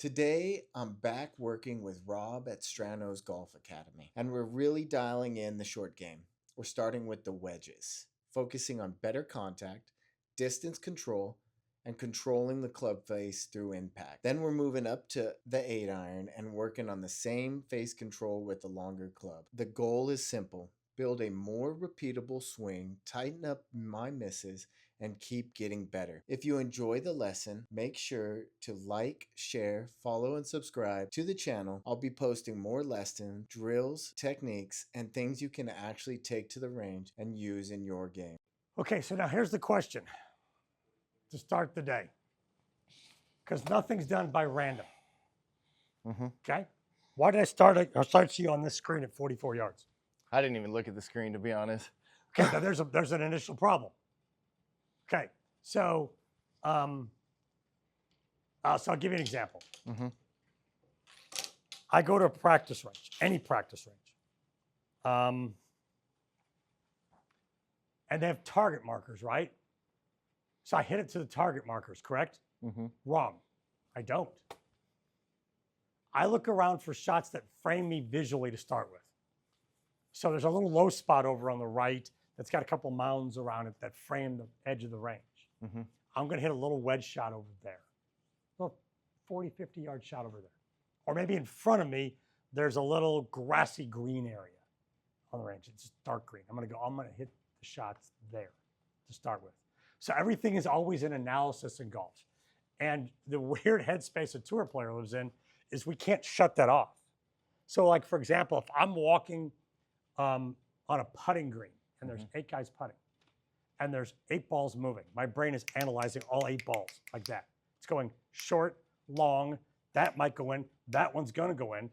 Today, I'm back working with Rob at Strano's Golf Academy, and we're really dialing in the short game. We're starting with the wedges, focusing on better contact, distance control, and controlling the club face through impact. Then we're moving up to the 8 iron and working on the same face control with the longer club. The goal is simple: build a more repeatable swing, tighten up my misses, and keep getting better. If you enjoy the lesson, make sure to like, share, follow, and subscribe to the channel. I'll be posting more lessons, drills, techniques, and things you can actually take to the range and use in your game. Okay, so now here's the question to start the day, because nothing's done by random. Okay? Why did I start you on this screen at 44 yards? I didn't even look at the screen, to be honest. Okay, now there's an initial problem. Okay, so I'll give you an example. I go to a practice range, any practice range, and they have target markers, right? So I hit it to the target markers, correct? Wrong. I don't. I look around for shots that frame me visually to start with. So there's a little low spot over on the right that's got a couple mounds around it that frame the edge of the range. I'm going to hit a little wedge shot over there, a little 40, 50-yard shot over there. Or maybe in front of me, there's a little grassy green area on the range. It's just dark green. I'm going to hit the shots there to start with. So everything is always in analysis in golf. And the weird headspace a tour player lives in is we can't shut that off. So like, for example, if I'm walking on a putting green and there's 8 guys putting and there's 8 balls moving, my brain is analyzing all 8 balls like that. It's going short, long, that might go in, that one's going to go in.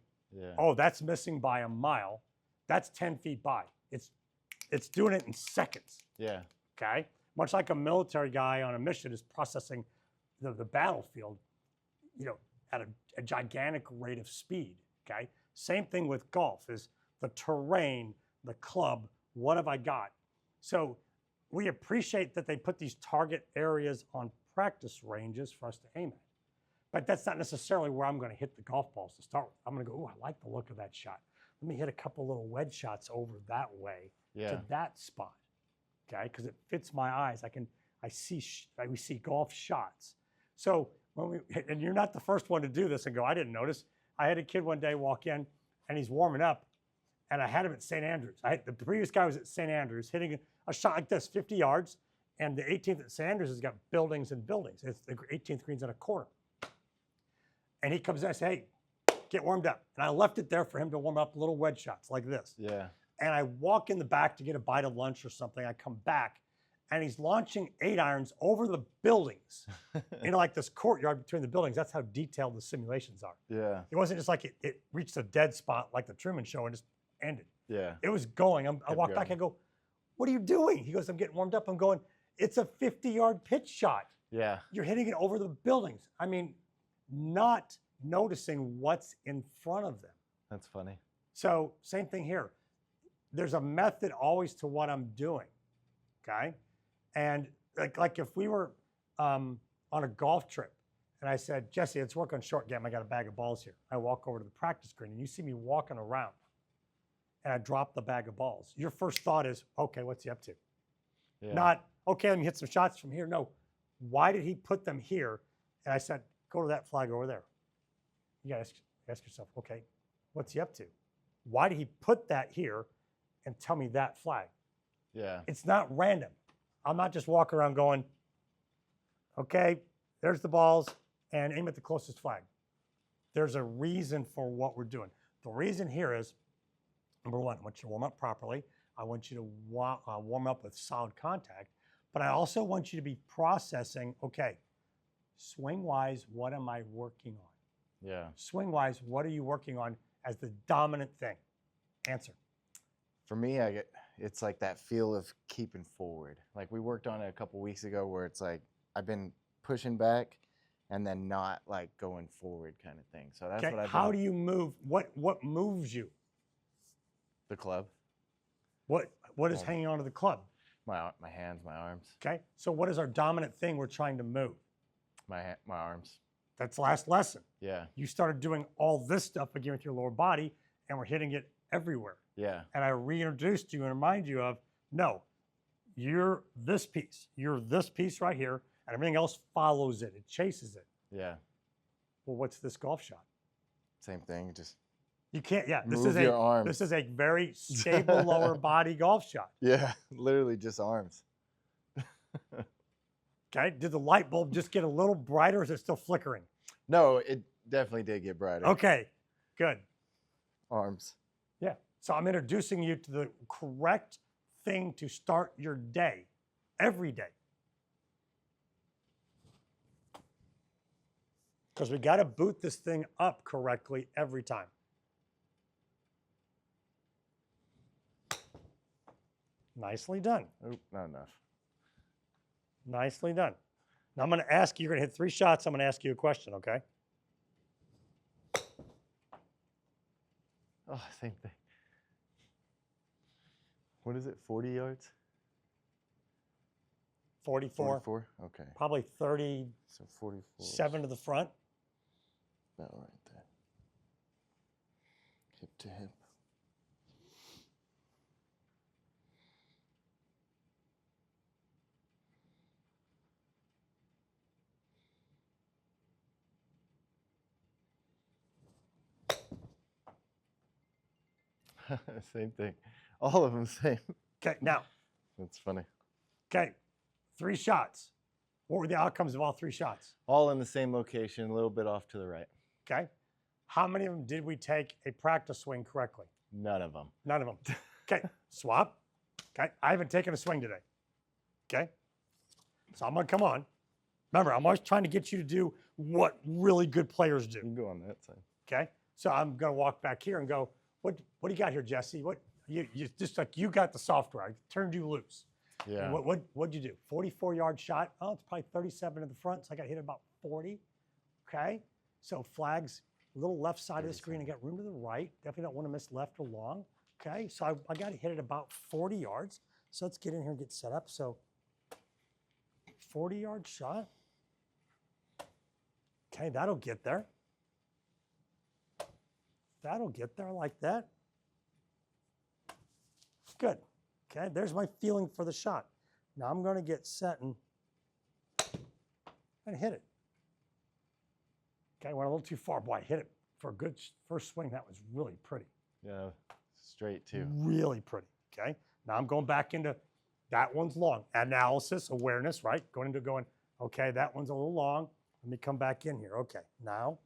Oh, that's missing by a mile. That's 10 feet by. It's doing it in seconds. Okay? Much like a military guy on a mission is processing the battlefield, at a gigantic rate of speed. Okay? Same thing with golf is the terrain, the club, what have I got? So we appreciate that they put these target areas on practice ranges for us to aim at. But that's not necessarily where I'm going to hit the golf balls to start with. I'm going to go, oh, I like the look of that shot. Let me hit a couple little wedge shots over that way to that spot. Okay, because it fits my eyes. We see golf shots. So and you're not the first one to do this and go, I didn't notice. I had a kid one day walk in and he's warming up and I had him at St. Andrews. The previous guy was at St. Andrews hitting a shot like this, 50 yards. And the 18th at St. Andrews has got buildings and buildings. It's the 18th green's in a corner. And he comes in and I say, hey, get warmed up. And I left it there for him to warm up little wedge shots like this. And I walk in the back to get a bite of lunch or something. I come back and he's launching 8 irons over the buildings, like this courtyard between the buildings. That's how detailed the simulations are. It wasn't just like it reached a dead spot like the Truman Show and just ended. It was going. I walk back and go, what are you doing? He goes, I'm getting warmed up. I'm going, it's a 50-yard pitch shot. You're hitting it over the buildings. I mean, not noticing what's in front of them. That's funny. So same thing here. There's a method always to what I'm doing, okay? And like if we were on a golf trip and I said, Jesse, let's work on short game. I got a bag of balls here. I walk over to the practice green and you see me walking around and I drop the bag of balls. Your first thought is, okay, what's he up to? Not, okay, let me hit some shots from here. No, why did he put them here? And I said, go to that flag over there. You gotta ask yourself, okay, what's he up to? Why did he put that here and tell me that flag? It's not random. I'm not just walking around going, okay, there's the balls and aim at the closest flag. There's a reason for what we're doing. The reason here is, number one, I want you to warm up properly. I want you to warm up with solid contact, but I also want you to be processing, okay, swing-wise, what am I working on? Swing-wise, what are you working on as the dominant thing? Answer. For me, it's like that feel of keeping forward. Like we worked on it a couple weeks ago where it's like I've been pushing back and then not like going forward kind of thing. So that's what I've How do you move? What moves you? The club. What is hanging onto the club? My hands, my arms. Okay. So what is our dominant thing we're trying to move? My arms. That's the last lesson. Yeah. You started doing all this stuff again with your lower body, and we're hitting it everywhere. Yeah. And I reintroduced you and remind you of, no, you're this piece right here, and everything else follows it. It chases it. Yeah. Well, what's this golf shot? Same thing. Just You can't, yeah. move your arms. This is a very stable lower body golf shot. Yeah, literally just arms. Okay. Did the light bulb just get a little brighter, or is it still flickering? No, it definitely did get brighter. Okay. Good. Arms. Yeah. So I'm introducing you to the correct thing to start your day, every day. Because we got to boot this thing up correctly every time. Nicely done. Oh, not enough. Nicely done. Now I'm going to ask you, you're going to hit 3 shots. I'm going to ask you a question, okay? Oh, same thing. What is it, 40 yards? 44. 44? Okay. Probably 37 So 44. to the front. About right there. Hip to hip. Same thing. All of them same. Okay, now, That's funny. okay, 3 shots. What were the outcomes of all 3 shots? All in the same location, a little bit off to the right. Okay. How many of them did we take a practice swing correctly? None of them. None of them. Okay, swap. Okay, I haven't taken a swing today. Okay, so I'm gonna come on. Remember, I'm always trying to get you to do what really good players You do. can go on that side. Okay, so I'm gonna walk back here and go, what do you got here, Jesse? What you just like you got the software. I turned you loose. Yeah. And what'd you do? 44-yard shot. Oh, it's probably 37 in the front, so I got hit about 40. Okay, so flags, a little left side of the screen. I got room to the right. Definitely don't want to miss left or long. Okay, so I got to hit it about 40 yards. So let's get in here and get set up. So 40-yard shot. Okay, that'll get there. That'll get there like that. Good. Okay, there's my feeling for the shot. Now I'm going to get set and hit it. Okay, I went a little too far. Boy, I hit it for a good first swing. That was really pretty. Yeah. Straight too. Really pretty. Okay, now I'm going back into that one's long. Analysis, awareness, right? Going into going, okay, that one's a little long. Let me come back in here. Okay, now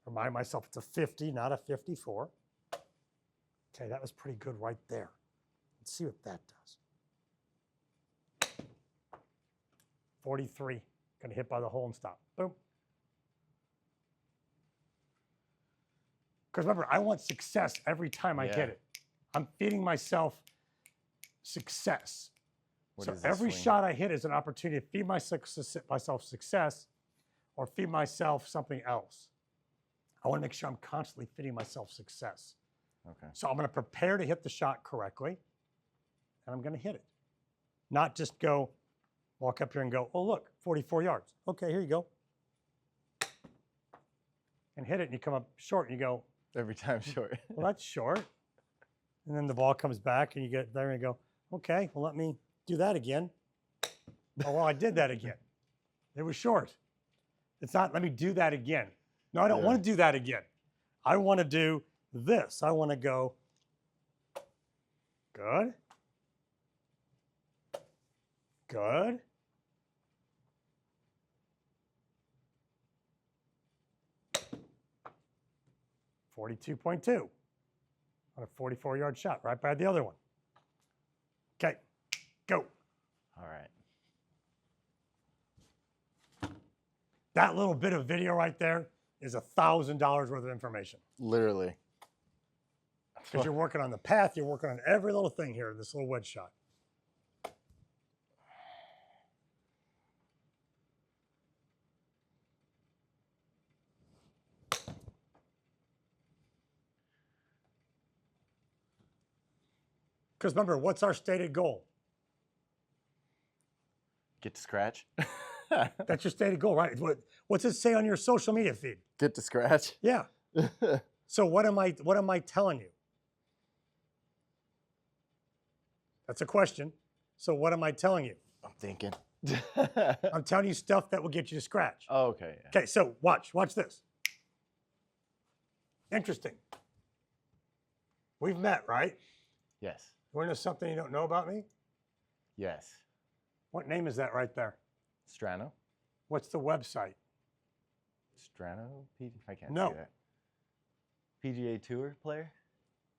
remind myself it's a 50, not a 54. Okay, that was pretty good right there. Let's see what that does. 43, gonna hit by the hole and stop. Boom. Because remember, I want success every time I hit it. I'm feeding myself success. So every shot I hit is an opportunity to feed myself success or feed myself something else. I want to make sure I'm constantly feeding myself success. Okay. So I'm going to prepare to hit the shot correctly, and I'm going to hit it. Not just go, walk up here and go, oh, look, 44 yards. Okay, here you go. And hit it, and you come up short, and you go, Every time short. well, that's short. And then the ball comes back, and you get there and you go, okay, well, let me do that again. Oh, well, I did that again. It was short. It's not, let me do that again. No, I don't want to do that again. I want to do this. I want to go, good. Good. .2 on a 44-yard shot, right by the other one. Okay, go. All right. That little bit of video right there is $1,000 worth of information. Literally. Because you're working on the path, you're working on every little thing here in this little wedge shot. Because remember, what's our stated goal? Get to scratch. That's your stated goal, right? What's it say on your social media feed? Get to scratch. Yeah. So what am I telling you? That's a question. So what am I telling you? I'm thinking. I'm telling you stuff that will get you to scratch. Oh, okay. Yeah. Okay, so watch this. Interesting. We've met, right? Yes. You want to know something you don't know about me? Yes. What name is that right there? Strano. What's the website? Strano. I can't No. see that. PGA Tour player.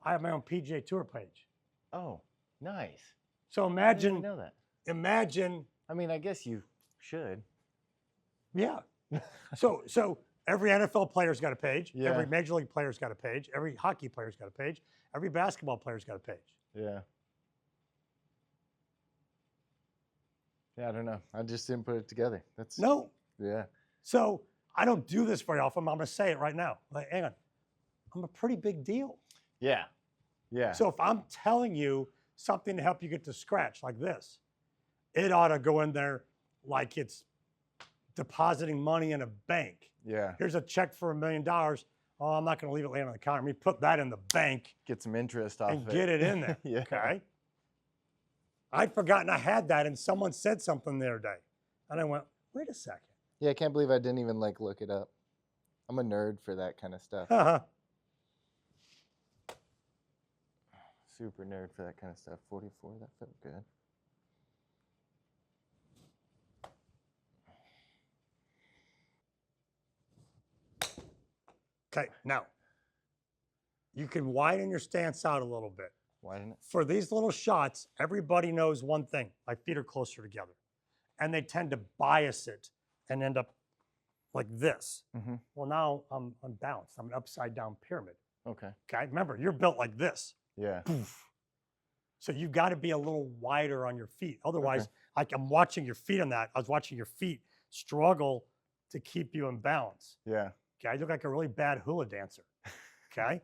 I have my own PGA Tour page. Oh, nice. So I didn't imagine, even know that. imagine, I mean, I guess you should. yeah. So every NFL player's got a page. Yeah. Every Major League player's got a page. Every hockey player's got a page. Every basketball player's got a page. Yeah. Yeah, I don't know. I just didn't put it together. That's No. Yeah. So I don't do this very often. I'm going to say it right now. Like, hang on. I'm a pretty big deal. Yeah. Yeah. So if I'm telling you something to help you get to scratch like this, it ought to go in there like it's depositing money in a bank. Yeah. Here's a check for $1 million. Oh, I'm not going to leave it laying on the counter. Let me put that in the bank Get some interest off and of get it in there. Yeah. Okay. I'd forgotten I had that, and someone said something the other day, and I went, "Wait a second." Yeah, I can't believe I didn't even like look it up. I'm a nerd for that kind of stuff. Super nerd for that kind of stuff. 44, that felt good. Okay, now you can widen your stance out a little bit. Widen it. For these little shots, everybody knows one thing: my feet are closer together, and they tend to bias it and end up like this. Mm-hmm. Well, now I'm unbalanced. I'm an upside down pyramid. Okay. Okay, remember, you're built like this. Yeah. Poof. So you've got to be a little wider on your feet. Otherwise, Okay. like I'm watching your feet on that. I was watching your feet struggle to keep you in balance. Yeah. Okay, I look like a really bad hula dancer. Okay,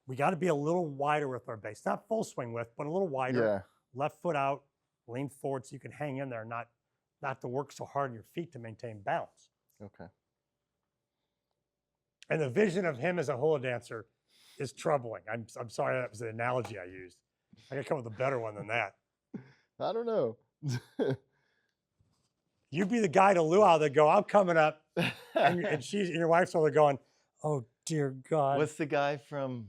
we got to be a little wider with our base, not full swing width, but a little wider. Yeah. Left foot out, lean forward so you can hang in there, not to work so hard on your feet to maintain balance. Okay. And the vision of him as a hula dancer is troubling. I'm sorry that was the analogy I used. I got to come up with a better one than that. I don't know. You'd be the guy to luau that go, "I'm coming up," and your wife's over there going, "Oh dear God." What's the guy from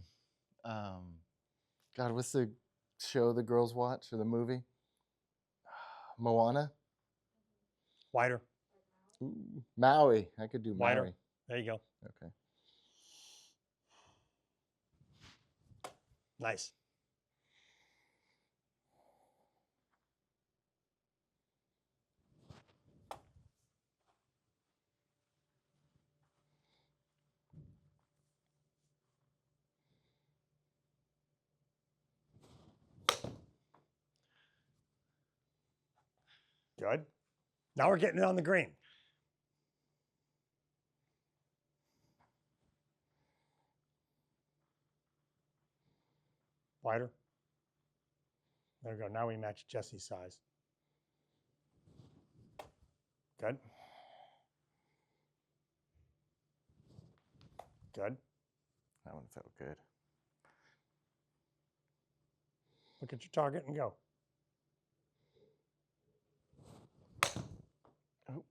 God, what's the show the girls watch or the movie? Moana? Wider. Ooh, Maui. I could do Wider. Maui. There you go. Okay. Nice. Good. Now we're getting it on the green. Wider. There we go. Now we match Jesse's size. Good. Good. That one felt good. Look at your target and go. Oh.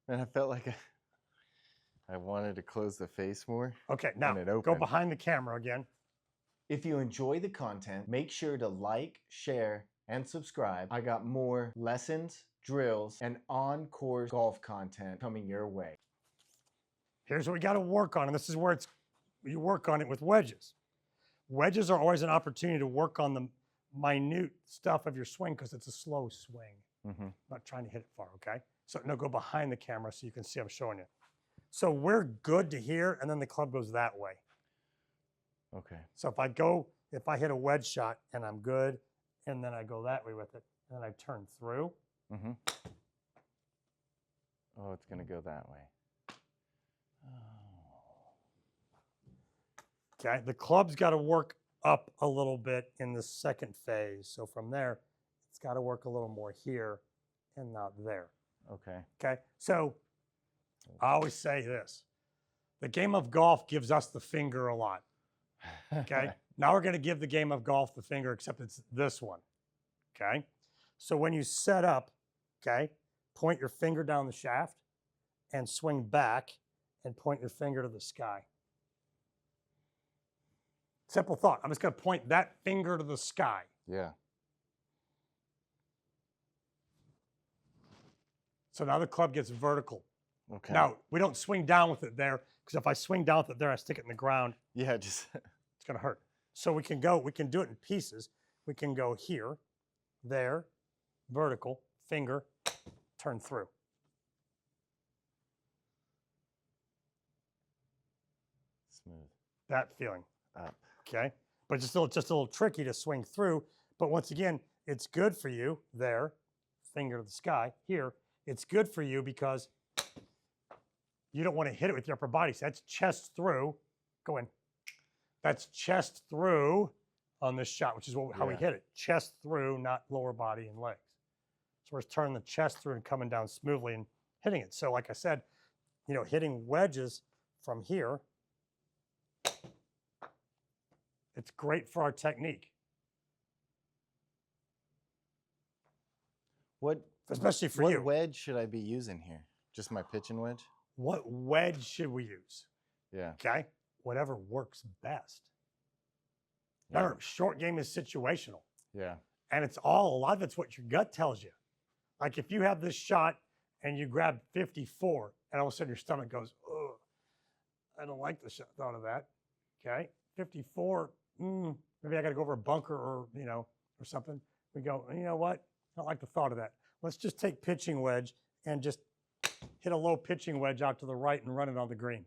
Man, I felt like I wanted to close the face more. Okay, now it go opened. behind the camera again. If you enjoy the content, make sure to like, share, and subscribe. I got more lessons, drills, and on-course golf content coming your way. Here's what we got to work on, and this is where you work on it with wedges. Wedges are always an opportunity to work on the minute stuff of your swing because it's a slow swing. Mm-hmm. I'm not trying to hit it far, okay? So no, go behind the camera so you can see I'm showing you. So we're good to here, and then the club goes that way. Okay. So if I hit a wedge shot and I'm good, and then I go that way with it, and then I turn through. Mm-hmm. Oh, it's gonna go that way. Okay, the club's got to work up a little bit in the second phase. So from there, it's got to work a little more here and not there. Okay. Okay. So I always say this. The game of golf gives us the finger a lot. Okay. Now we're going to give the game of golf the finger, except it's this one. Okay. So when you set up, okay, point your finger down the shaft and swing back and point your finger to the sky. Simple thought. I'm just going to point that finger to the sky. Yeah. So now the club gets vertical. Okay. Now, we don't swing down with it there, because if I swing down with it there, I stick it in the ground, Yeah, just it's going to hurt. So we can do it in pieces. We can go here, there, vertical, finger, turn through. smooth. That feeling. Up. Okay. But it's just a little tricky to swing through. But once again, it's good for you there, finger to the sky. Here, it's good for you because you don't want to hit it with your upper body. So that's chest through. Go in. That's chest through on this shot, which is how we hit it. Chest through, not lower body and legs. So we're turning the chest through and coming down smoothly and hitting it. So like I said, hitting wedges from here, it's great for our technique. Especially for you. What wedge should I be using here? Just my pitching wedge? What wedge should we use? Yeah. Okay. Whatever works best. Remember, short game is situational. Yeah. And a lot of it's what your gut tells you. Like if you have this shot and you grab 54 and all of a sudden your stomach goes, oh, I don't like the thought of that. Okay. 54, maybe I got to go over a bunker or something. We go, you know what? I don't like the thought of that. Let's just take pitching wedge and just hit a low pitching wedge out to the right and run it on the green.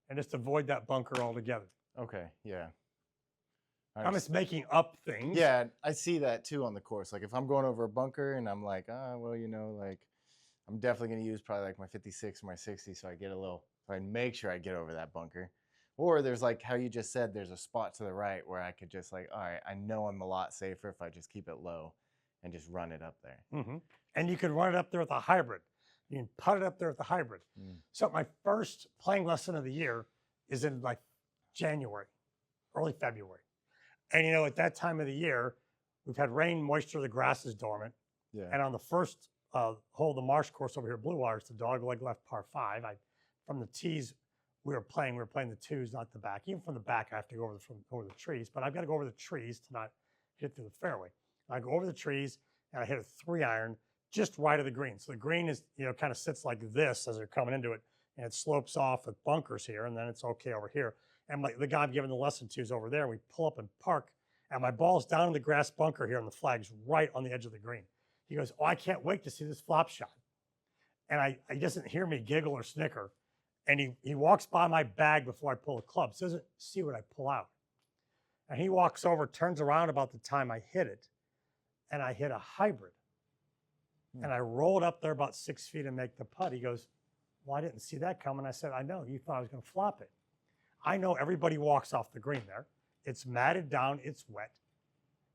And just avoid that bunker altogether. Okay. Yeah. I'm just making up things. Yeah, I see that too on the course. Like if I'm going over a bunker and I'm like, like I'm definitely going to use probably like my 56 or my 60 so I make sure I get over that bunker. Or there's like how you just said, there's a spot to the right where I could just like, all right, I know I'm a lot safer if I just keep it low and just run it up there. Mm-hmm. And you can run it up there with a hybrid. You can putt it up there with a hybrid. So my first playing lesson of the year is in like January, early February. And at that time of the year, we've had rain, moisture, the grass is dormant. Yeah. And on the first hole, the marsh course over here, Blue Waters, the dogleg left par 5. From the tees we were playing the twos, not the back. Even from the back, I have to go over the trees, but I've got to go over the trees to not hit through the fairway. I go over the trees and I hit a 3-iron just right of the green. So the green is, kind of sits like this as they're coming into it, and it slopes off with bunkers here, and then it's okay over here. And the guy I'm giving the lesson to is over there. We pull up and park, and my ball's down in the grass bunker here, and the flag's right on the edge of the green. He goes, "Oh, I can't wait to see this flop shot." And he doesn't hear me giggle or snicker. And he walks by my bag before I pull the club. So he doesn't see what I pull out. And he walks over, turns around about the time I hit it, and I hit a hybrid. And I rolled up there about 6 feet and make the putt. He goes, "Well, I didn't see that coming." I said, "I know, you thought I was going to flop it." I know everybody walks off the green there. It's matted down, it's wet.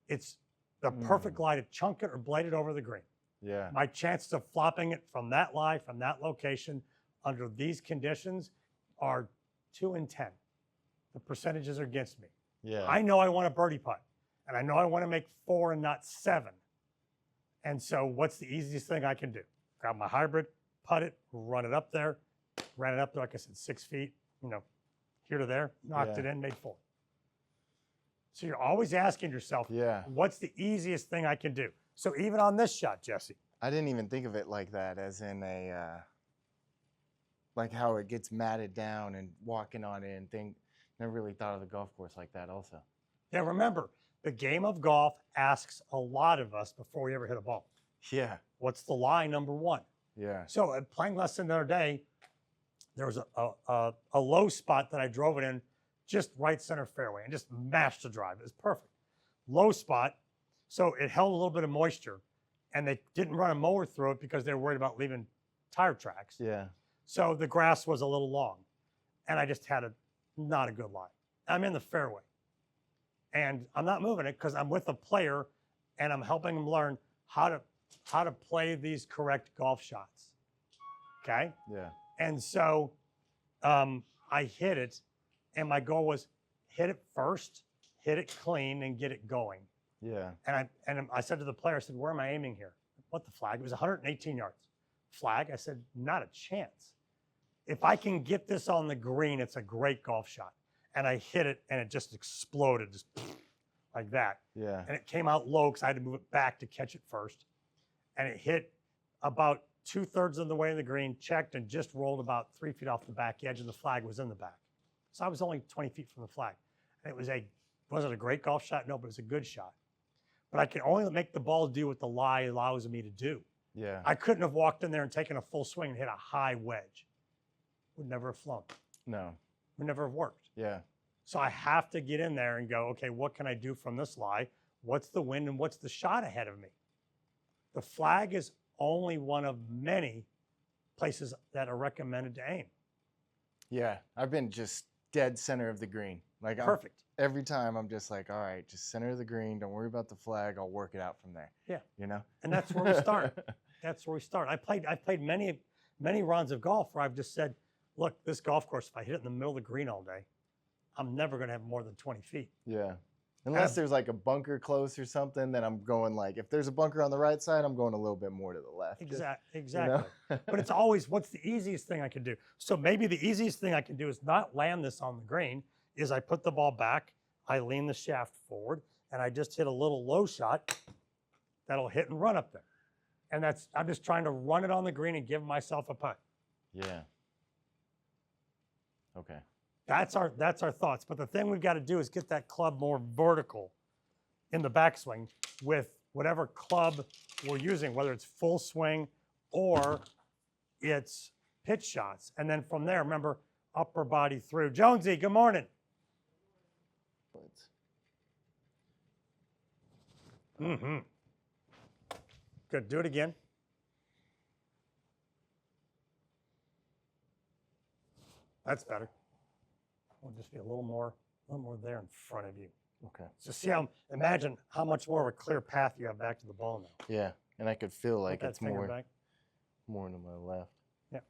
It's the perfect lie to chunk it or blade it over the green. Yeah. My chances of flopping it from that lie, from that location, under these conditions are 2 in 10. The percentages are against me. Yeah. I know I want a birdie putt, and I know I want to make 4 and not 7. And so what's the easiest thing I can do? Grab my hybrid, putt it, run it up there, ran it up there, like I said, 6 feet, here to there, knocked it in, made 4. So you're always asking yourself, what's the easiest thing I can do? So even on this shot, Jesse. I didn't even think of it like that, as in like how it gets matted down and walking on it and never really thought of the golf course like that also. Yeah, remember, the game of golf asks a lot of us before we ever hit a ball. Yeah. What's the lie, number 1? Yeah. So at playing lesson the other day, there was a low spot that I drove it in just right center fairway and just mashed the drive. It was perfect. Low spot. So it held a little bit of moisture, and they didn't run a mower through it because they were worried about leaving tire tracks. Yeah. So the grass was a little long, and I just had not a good lie. I'm in the fairway, and I'm not moving it because I'm with a player, and I'm helping him learn how to how to play these correct golf shots. Okay. Yeah. And so I hit it, and my goal was hit it first, hit it clean, and get it going. Yeah. And I said to the player, I said, where am I aiming here? What the flag? It was 118 yards. Flag? I said, not a chance. If I can get this on the green, it's a great golf shot. And I hit it, and it just exploded, just like that. Yeah. And it came out low because I had to move it back to catch it first. And it hit about 2/3 of the way in the green, checked, and just rolled about 3 feet off the back edge, and the flag was in the back. So I was only 20 feet from the flag. And wasn't a great golf shot? No, but it was a good shot. But I can only make the ball do what the lie allows me to do. Yeah. I couldn't have walked in there and taken a full swing and hit a high wedge. Would never have flown. No. Would never have worked. Yeah. So I have to get in there and go, okay, what can I do from this lie? What's the wind and what's the shot ahead of me? The flag is only one of many places that are recommended to aim. Yeah. I've been just dead center of the green. Like Perfect. Every time I'm just like, all right, just center of the green. Don't worry about the flag. I'll work it out from there. Yeah. You know? And that's where we start. That's where we start. I've played many rounds of golf where I've just said, look, this golf course, if I hit it in the middle of the green all day, I'm never going to have more than 20 feet. Yeah. Unless there's like a bunker close or something, then I'm going like, if there's a bunker on the right side, I'm going a little bit more to the left. Exactly. You know? But it's always, what's the easiest thing I can do? So maybe the easiest thing I can do is not land this on the green, is I put the ball back, I lean the shaft forward, and I just hit a little low shot that'll hit and run up there. And I'm just trying to run it on the green and give myself a putt. Yeah. Okay. That's our thoughts. But the thing we've got to do is get that club more vertical in the backswing with whatever club we're using, whether it's full swing or it's pitch shots. And then from there, remember, upper body through. Jonesy, good morning. Mm-hmm. Good. Do it again. That's better. We'll just be a little more there in front of you. Okay. So imagine how much more of a clear path you have back to the ball now. Yeah. And I could feel like Put that it's finger more back. to my left. Yeah.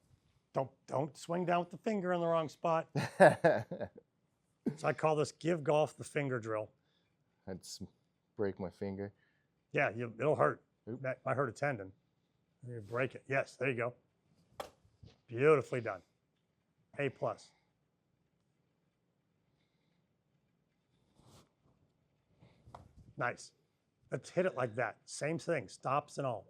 Don't swing down with the finger in the wrong spot. So I call this give golf the finger drill. I'd break my finger. Yeah, it'll hurt. Oop. That might hurt a tendon. You break it. Yes, there you go. Beautifully done. A+. Nice. Let's hit it like that. Same thing, stops and all.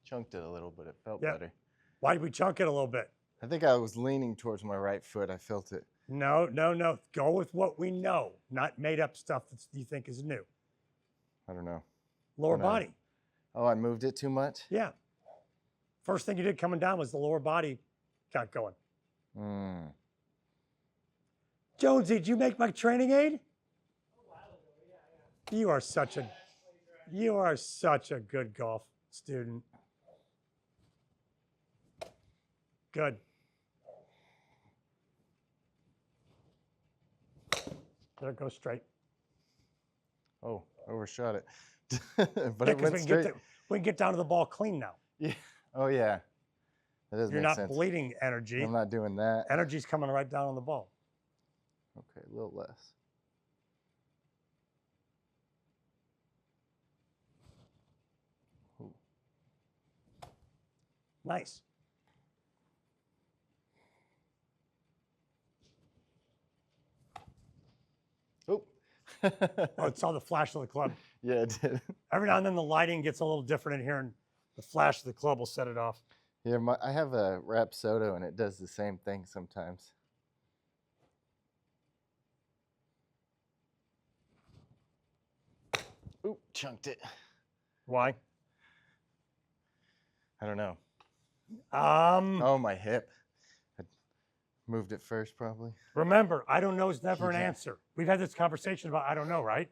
Chunked it a little, but it felt Yeah. better. Why did we chunk it a little bit? I think I was leaning towards my right foot. I felt it. No. Go with what we know, not made up stuff that you think is new. I don't know. Lower No. body. Oh, I moved it too much? Yeah. First thing you did coming down was the lower body got going. Mm. Jonesy, did you make my training aid? You are such a good golf student. Good. Let it go straight. Oh, overshot it. Yeah, But it 'cause went straight. we can get down to the ball clean now. Yeah. Oh, yeah. That does You're make not sense. bleeding energy. I'm not doing that. Energy's coming right down on the ball. Okay, a little less. Ooh. Nice. Oh. Oh, it saw the flash of the club. Yeah, it did. Every now and then the lighting gets a little different in here, and the flash of the club will set it off. Yeah, I have a Rapsodo, and it does the same thing sometimes. Oop, chunked it. Why? I don't know. Um, Oh, my hip. I moved it first, probably. Remember, I don't know is never an Yeah. answer. We've had this conversation about I don't know, right?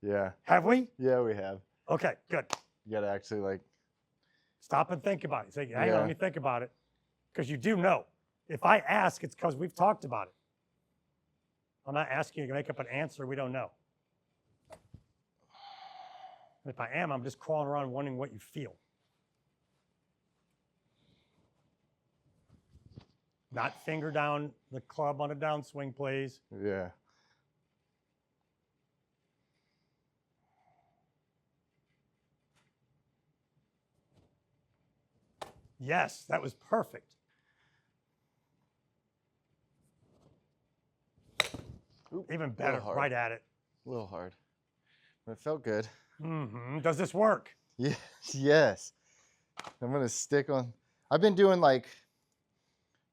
Yeah. Have we? Yeah, we have. Okay, good. You got to actually, like, Stop and think about it. Say, hang on, Yeah. let me think about it. Because you do know. If I ask, it's because we've talked about it. I'm not asking you to make up an answer we don't know. And if I am, I'm just crawling around wondering what you feel. Not finger down the club on a downswing, please. Yeah. Yes, that was perfect. Oop, Even better, hard. right at it. A little hard, but it felt good. Does this work? Yeah, yes. I'm gonna stick on. I've been doing like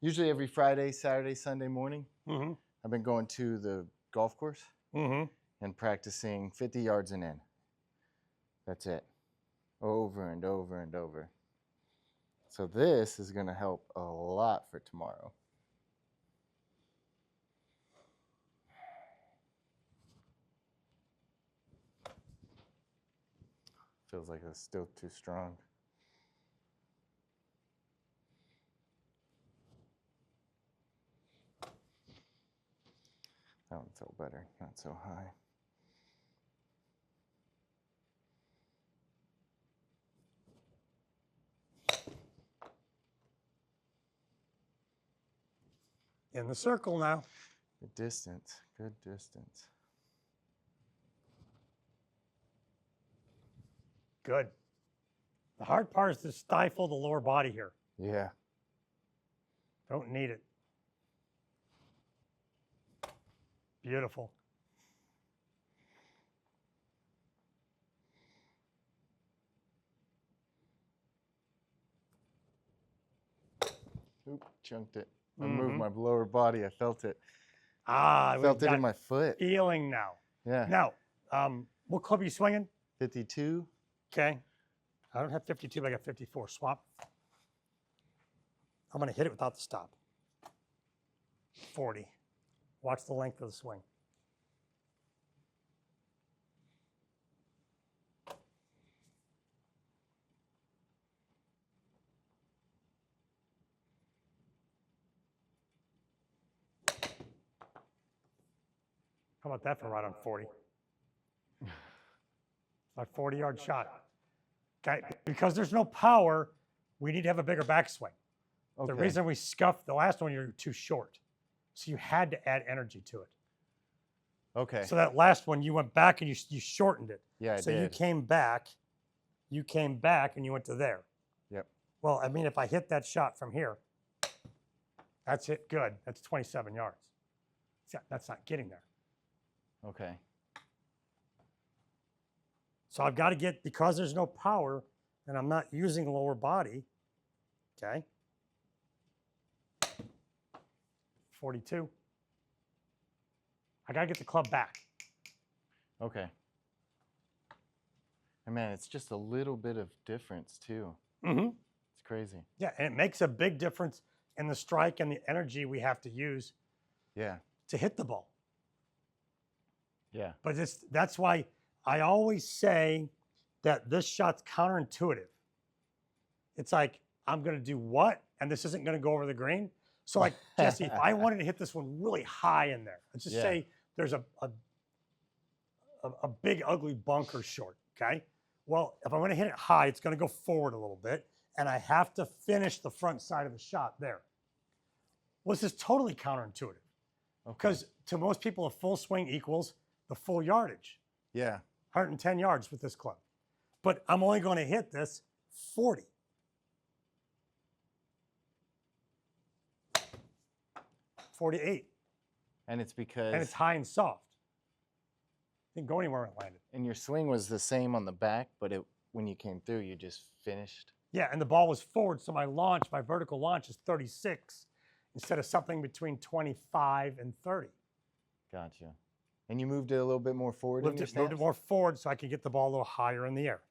usually every Friday, Saturday, Sunday morning. I've been going to the golf course and practicing 50 yards and in. That's it, over and over and over. So this is gonna help a lot for tomorrow. Feels like it's still too strong. That one felt better, not so high. In the circle now. Good distance, good distance. Good. The hard part is to stifle the lower body here. Yeah. Don't need it. Beautiful. Oop, chunked it. I moved my lower body. I felt it. Ah, I felt it in my foot. Feeling now. Yeah. Now, what club are you swinging? 52. Okay. I don't have 52, but I got 54. Swap. I'm going to hit it without the stop. 40. Watch the length of the swing. How about that for right on 40? A 40-yard shot. Okay, because there's no power, we need to have a bigger backswing. Okay. The reason we scuffed the last one, you're too short. So you had to add energy to it. Okay. So that last one, you went back and you shortened it. Yeah, I so did. you came back and you went to there. Yep. Well, I mean, if I hit that shot from here, that's it, good. That's 27 yards. That's not getting there. Okay. So I've got to get, because there's no power and I'm not using the lower body, okay? 42. I got to get the club back. Okay. And man, it's just a little bit of difference too. It's crazy. Yeah, and it makes a big difference in the strike and the energy we have to use to hit the ball. Yeah. But that's why I always say that this shot's counterintuitive. It's like, I'm going to do what? And this isn't going to go over the green. So like, Jesse, if I wanted to hit this one really high in there, let's just say there's a big, ugly bunker short, okay? Well, if I want to hit it high, it's going to go forward a little bit, and I have to finish the front side of the shot there. Well, this is totally counterintuitive. Because to most people, a full swing equals the full yardage. Yeah. 110 yards with this club. But I'm only going to hit this 40. $48. And it's because. And it's high and soft. Didn't go anywhere when it landed. And your swing was the same on the back, but when you came through, you just finished. Yeah, and the ball was forward, so my vertical launch is 36 instead of something between 25 and 30. Gotcha. And you moved it a little bit more forward in your stance? Moved it more forward so I can get the ball a little higher in the air.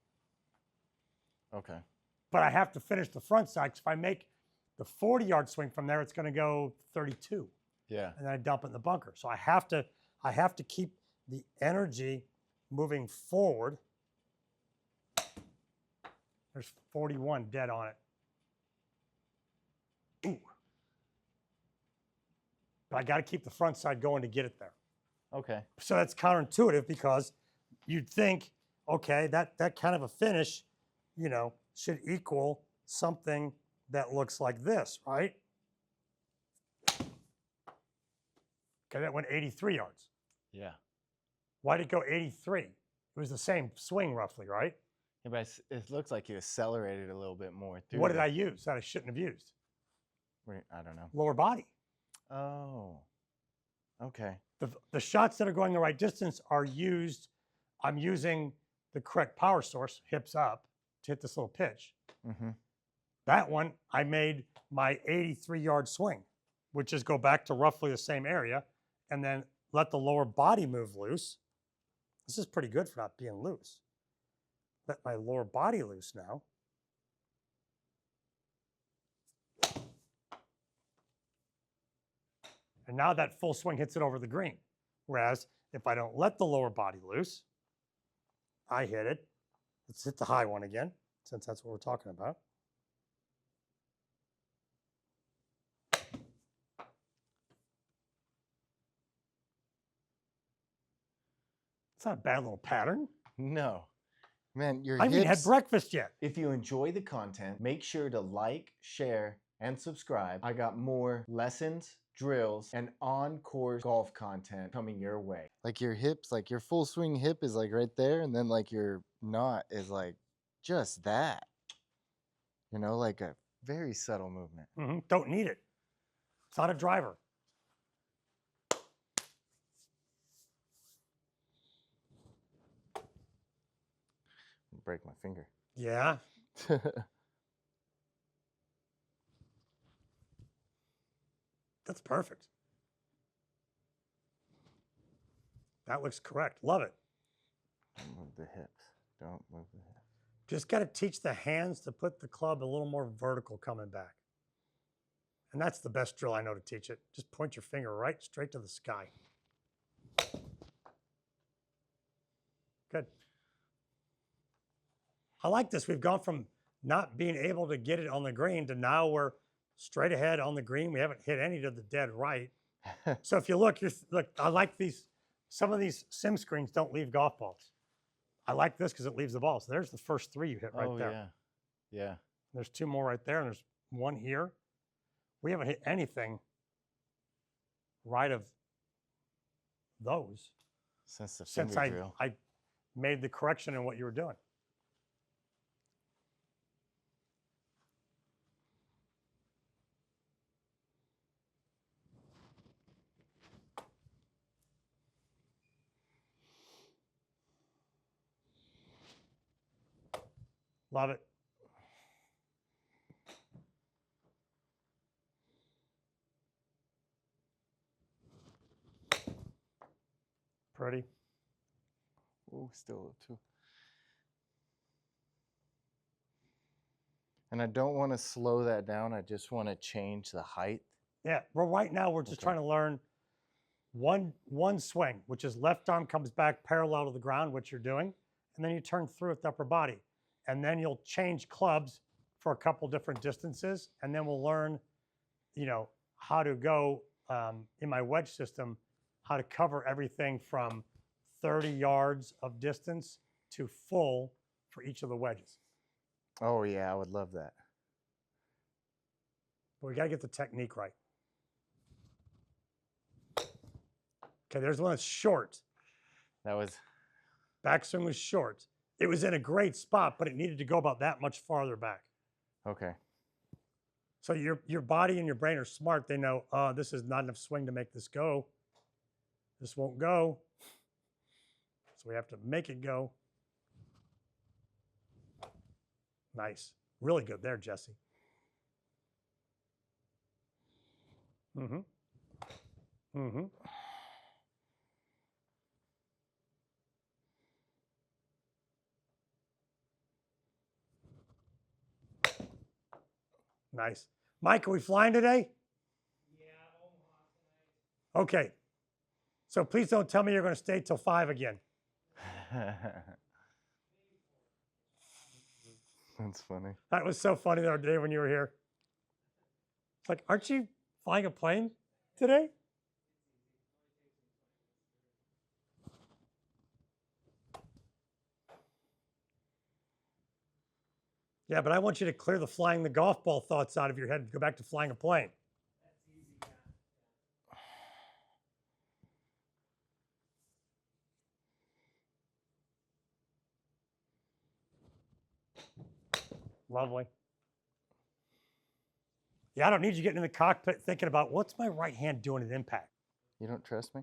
Okay. But I have to finish the front side, because if I make the 40-yard swing from there, it's going to go 32. Yeah. And then I dump it in the bunker. So I have to keep the energy moving forward. There's 41 dead on it. Ooh. But I got to keep the front side going to get it there. Okay. So that's counterintuitive because you'd think, okay, that kind of a finish, should equal something that looks like this, right? Okay, that went 83 yards. Yeah. Why did it go 83? It was the same swing roughly, right? Yeah, but it looks like you accelerated a little bit more through. What did I use that I shouldn't have used? I don't know. Lower body. Oh. Okay. The shots that are going the right distance are used. I'm using the correct power source, hips up, to hit this little pitch. Mm-hmm. That one, I made my 83-yard swing, which is go back to roughly the same area and then let the lower body move loose. This is pretty good for not being loose. Let my lower body loose now. And now that full swing hits it over the green. Whereas if I don't let the lower body loose, I hit it. Let's hit the high one again, since that's what we're talking about. It's not a bad little pattern. No. Man, your I haven't even had hips. breakfast yet. If you enjoy the content, make sure to like, share, and subscribe. I got more lessons, drills, and on-course golf content coming your way. Like your hips, like your full swing hip is like right there, and then like your knot is like just that. Like a very subtle movement. Don't need it. It's not a driver. Break my finger. Yeah. That's perfect. That looks correct. Love it. Don't move the hips. Don't move the hips. Just got to teach the hands to put the club a little more vertical coming back. And that's the best drill I know to teach it. Just point your finger right straight to the sky. Good. I like this. We've gone from not being able to get it on the green to now we're straight ahead on the green. We haven't hit any to the dead right. So if you look, I like these. Some of these sim screens don't leave golf balls. I like this because it leaves the ball. So there's the first three you hit right there. Yeah. Yeah. There's two more right there, and there's one here. We haven't hit anything right of those Since the since finger drill. I made the correction in what you were doing. Love it. Pretty. Oh, still too. And I don't want to slow that down. I just want to change the height. Yeah. Well, right now we're just trying to learn one swing, which is left arm comes back parallel to the ground, which you're doing, and then you turn through with the upper body. And then you'll change clubs for a couple different distances, and then we'll learn, how to go in my wedge system, how to cover everything from 30 yards of distance to full for each of the wedges. Oh, yeah, I would love that. But we got to get the technique right. Okay, there's one that's short. That was... Backswing was short. It was in a great spot, but it needed to go about that much farther back. Okay. So your body and your brain are smart. They know, this is not enough swing to make this go. This won't go. So we have to make it go. Nice. Really good there, Jesse. Mm-hmm. Mm-hmm. Nice. Mike, are we flying today? Yeah, Omaha tonight. Okay. So please don't tell me you're going to stay till 5 again. That's funny. That was so funny the other day when you were here. It's like, aren't you flying a plane today? Yeah, but I want you to clear the flying the golf ball thoughts out of your head and go back to flying a plane. That's easy. Yeah. Lovely. Yeah, I don't need you getting in the cockpit thinking about what's my right hand doing at impact. You don't trust me?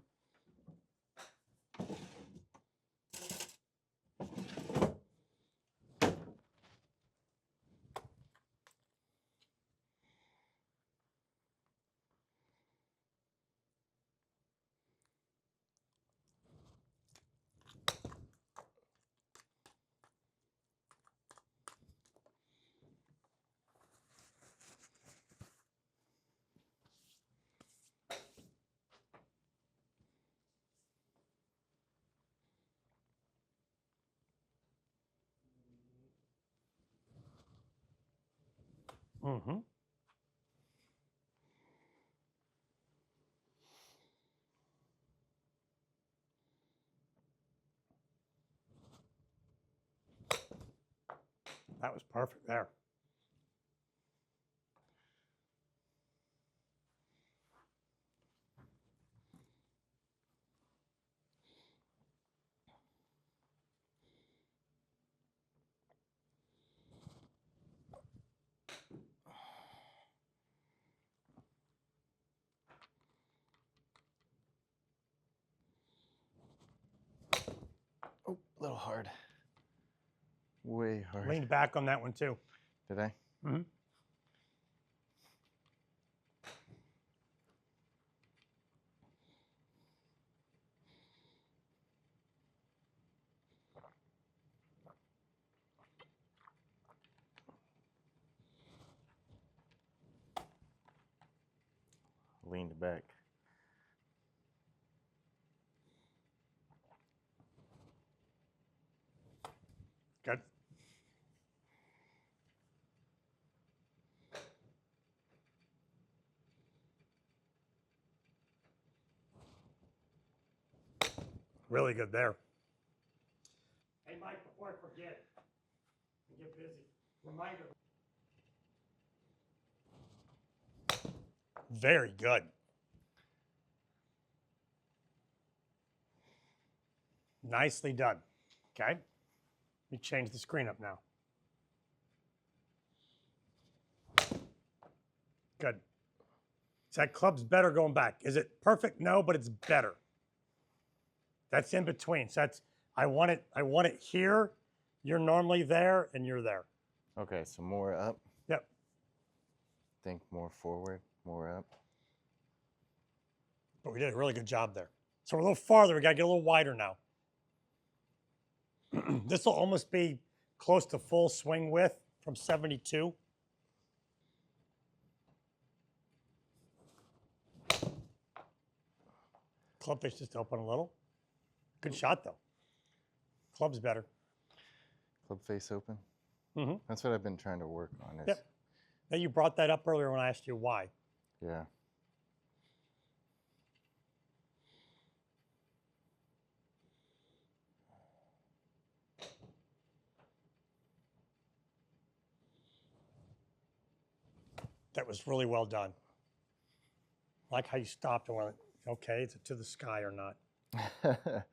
Mm-hmm. That was perfect there. Oh, a little hard. Way hard. Leaned back on that one too. Did I? Mm-hmm. Leaned back. Good. Really good there. Hey, Mike, before I forget, and get busy, reminder. Very good. Nicely done. Okay. Let me change the screen up now. Good. So that club's better going back. Is it perfect? No, but it's better. That's in between. So that's I want it here. You're normally there and you're there. Okay, so more up. Yep. Think more forward, more up. But we did a really good job there. So we're a little farther. We got to get a little wider now. This will almost be close to full swing width from 72. Club face just open a little. Good shot though. Club's better. Club face open. Mm-hmm. That's what I've been trying to work on. Is, Yep. Now you brought that up earlier when I asked you why. Yeah. That was really well done. I like how you stopped and went, okay, is it to the sky or not?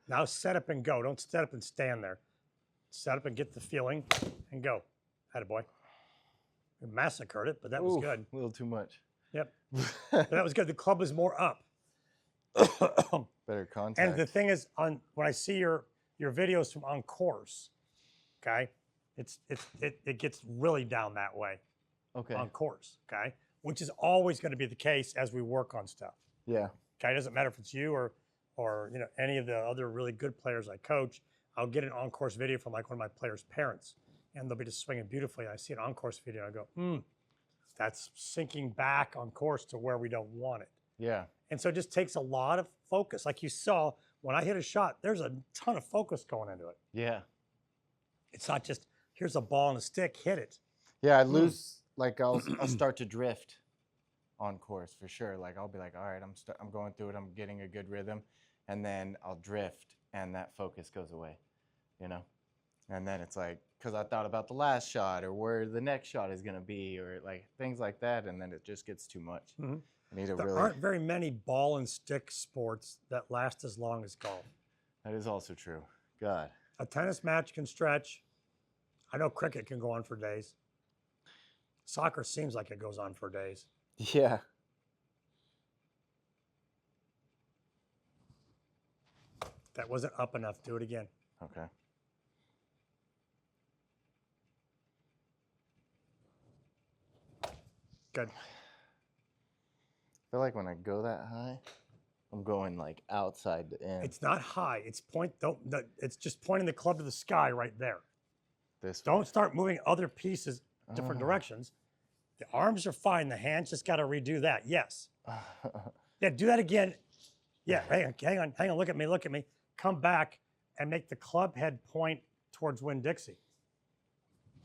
Now set up and go. Don't set up and stand there. Set up and get the feeling and go. Attaboy. We massacred it, but that was Ooh, good. A little too much. Yep. But that was good. The club was more up. Better contact. And the thing is, when I see your videos from on course, okay, it gets really down that way Okay. on course, okay, which is always going to be the case as we work on stuff. Yeah. Okay, it doesn't matter if it's you or any of the other really good players I coach. I'll get an on-course video from like one of my players' parents, and they'll be just swinging beautifully. I see an on-course video, I go, that's sinking back on course to where we don't want it. Yeah. And so it just takes a lot of focus. Like you saw, when I hit a shot, there's a ton of focus going into it. Yeah. It's not just, here's a ball and a stick, hit it. Yeah, I lose, like I'll start to drift on course for sure. Like I'll be like, all right, I'm going through it. I'm getting a good rhythm, and then I'll drift, and that focus goes away. You know. And then it's like, because I thought about the last shot or where the next shot is going to be or like things like that. And then it just gets too much. Mhm. I need to There really. aren't very many ball and stick sports that last as long as golf. That is also true. God. A tennis match can stretch. I know cricket can go on for days. Soccer seems like it goes on for days. Yeah. That wasn't up enough. Do it again. Okay. Good. I feel like when I go that high, I'm going like outside the end. It's not high. It's it's just pointing the club to the sky right there. This Don't start moving other pieces different Oh. directions. The arms are fine. The hands just got to redo that. Yes. way. Yeah, do that again. Yeah, hang on. Look at me. Come back and make the club head point towards Winn-Dixie.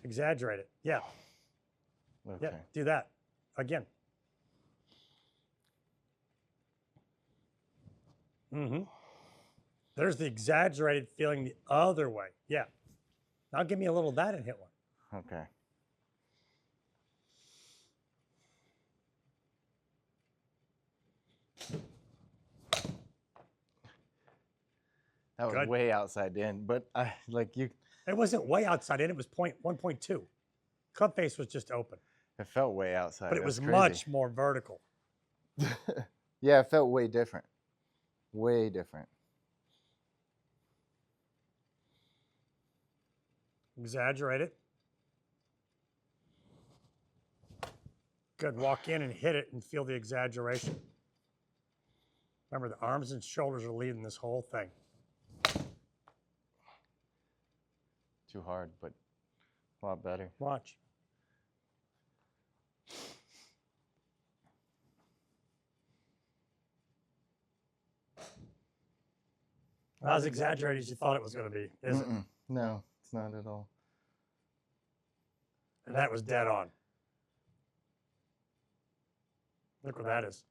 Exaggerate it. Yeah, Okay. yeah, do that again. Mm-hmm. There's the exaggerated feeling the other way. Yeah. Now give me a little of that and hit one. Okay. That was Good. way outside in, but I like you. It wasn't way outside in. It was 1.2. Club face was just open, It felt way outside. but it That's was crazy. much more vertical. Yeah, it felt way different. Way different. Exaggerate it. Good. Walk in and hit it and feel the exaggeration. Remember, the arms and shoulders are leading this whole thing. Too hard, but a lot better. Watch. Not as exaggerated as you thought it was going to be, is it? Mm-mm. No, it's not at all. And that was dead on. Look what that is.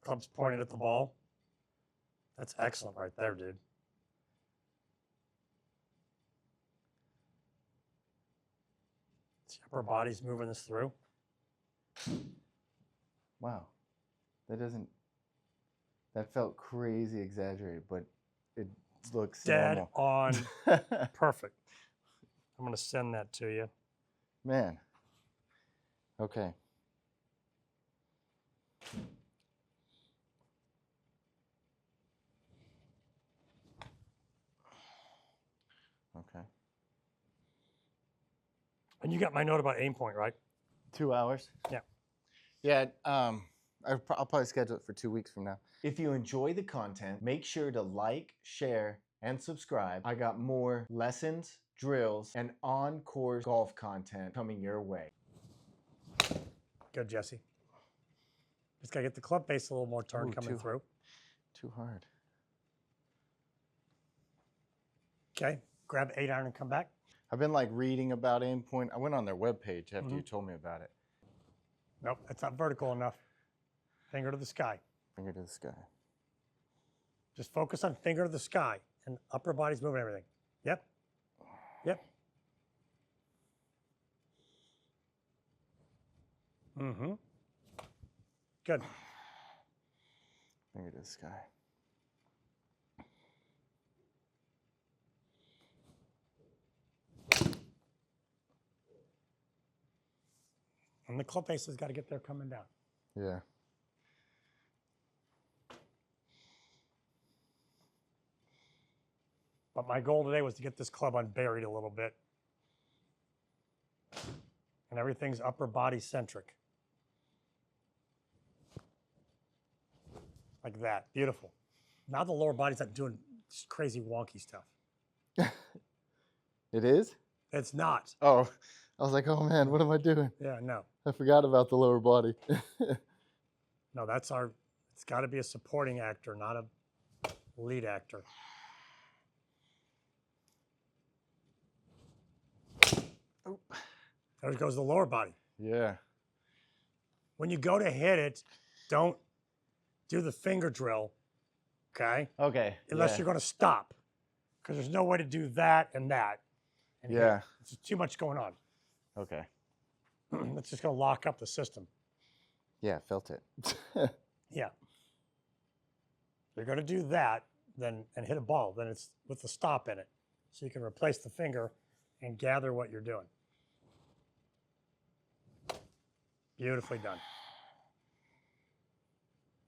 Club's pointed at the ball. That's excellent right there, dude. See, upper body's moving this through. Wow. That felt crazy exaggerated, but it looks Dead normal. on. Perfect. I'm going to send that to you. Man. Okay. Okay. And you got my note about aim point, right? 2 hours? Yeah. Yeah, I'll probably schedule it for 2 weeks from now. If you enjoy the content, make sure to like, share, and subscribe. I got more lessons, drills, and on-course golf content coming your way. Good, Jesse. Just got to get the club face a little more turn Ooh, coming through. Too hard. Okay. Grab 8-iron and come back. I've been like reading about aim point. I went on their webpage after you told me about it. Nope, that's not vertical enough. Finger to the sky. Finger to the sky. Just focus on finger to the sky and upper body's moving everything. Yep. Yep. Mm-hmm. Good. Finger to the sky. And the club face has got to get there coming down. Yeah. But my goal today was to get this club unburied a little bit. And everything's upper body centric. Like that. Beautiful. Now the lower body's not doing this crazy wonky stuff. It is? It's not. Oh, I was like, oh man, what am I doing? Yeah, no. I forgot about the lower body. No, that's our, it's got to be a supporting actor, not a lead actor. Oh. There goes the lower body. Yeah. When you go to hit it, don't do the finger drill, okay? Okay. Unless yeah. you're going to stop, because there's no way to do that and and hit. Yeah. It's too much going on. Okay. That's just going to lock up the system. Yeah, felt it. Yeah. You're going to do that, then and hit a ball. Then it's with the stop in it, so you can replace the finger and gather what you're doing. Beautifully done.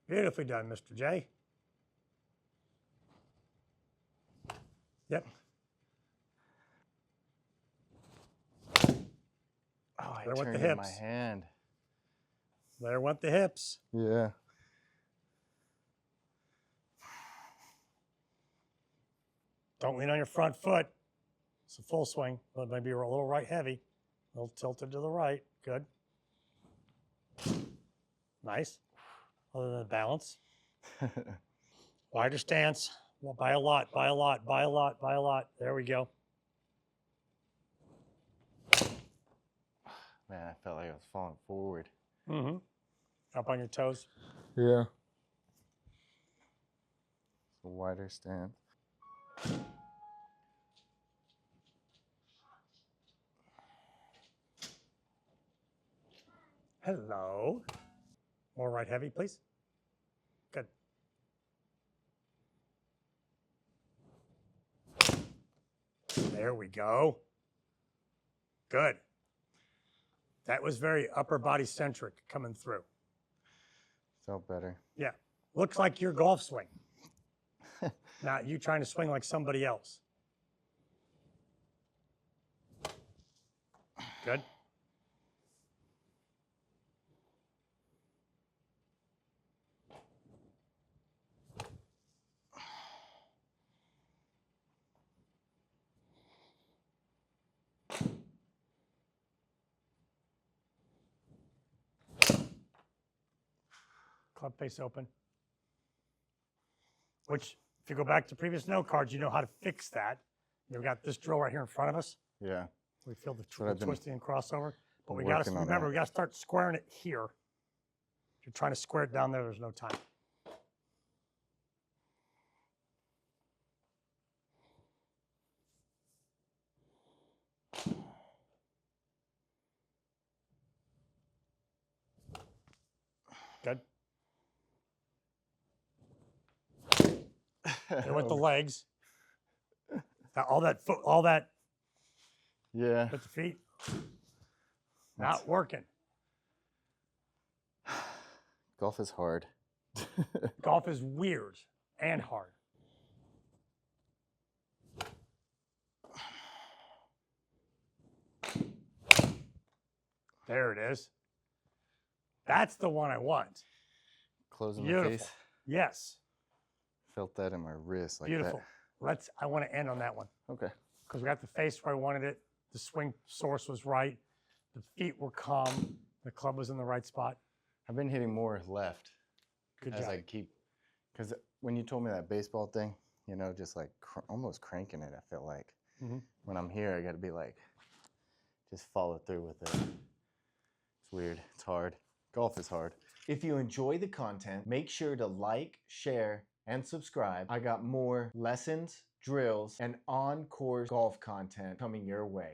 Beautifully done, Mr. J. Yep. Oh, I There went the turned in my hips. hand. There went the hips. Yeah. Don't lean on your front foot. It's a full swing. Well, maybe you're a little right heavy. A little tilted to the right. Good. Nice. Other than the balance. Wider stance. Well, by a lot, by a lot, by a lot, by a lot. There we go. Man, I felt like I was falling forward. Mm-hmm. Up on your toes. Yeah. It's a wider stance. Hello. More right heavy, please. Good. There we go. Good. That was very upper body centric coming through. Felt better. Yeah. Looks like your golf swing. Not you trying to swing like somebody else. Good. Club face open. Which, if you go back to previous note cards, you know how to fix that. You've got this drill right here in front of us. Yeah. We feel the what I've been twisting and crossover. But we got to working on remember, that. we got to start squaring it here. If you're trying to square it down there, there's no time. Good. There went the legs. All that foot, all that Yeah. with the feet. Not working. Golf is hard. Golf is weird and hard. There it is. That's the one I want. Closing Beautiful. the face. Yes. Felt that in my wrist like Beautiful. I want to end on that one that. Okay. because we got the face where I wanted it. The swing source was right. The feet were calm. The club was in the right spot. I've been hitting more left Good as job. I keep, because when you told me that baseball thing, you know, just like almost cranking it, I feel like. Mhm. When I'm here, I got to be like, just follow through with it. It's weird. It's hard. Golf is hard. If you enjoy the content, make sure to like, share, and subscribe. I got more lessons, drills, and on-course golf content coming your way.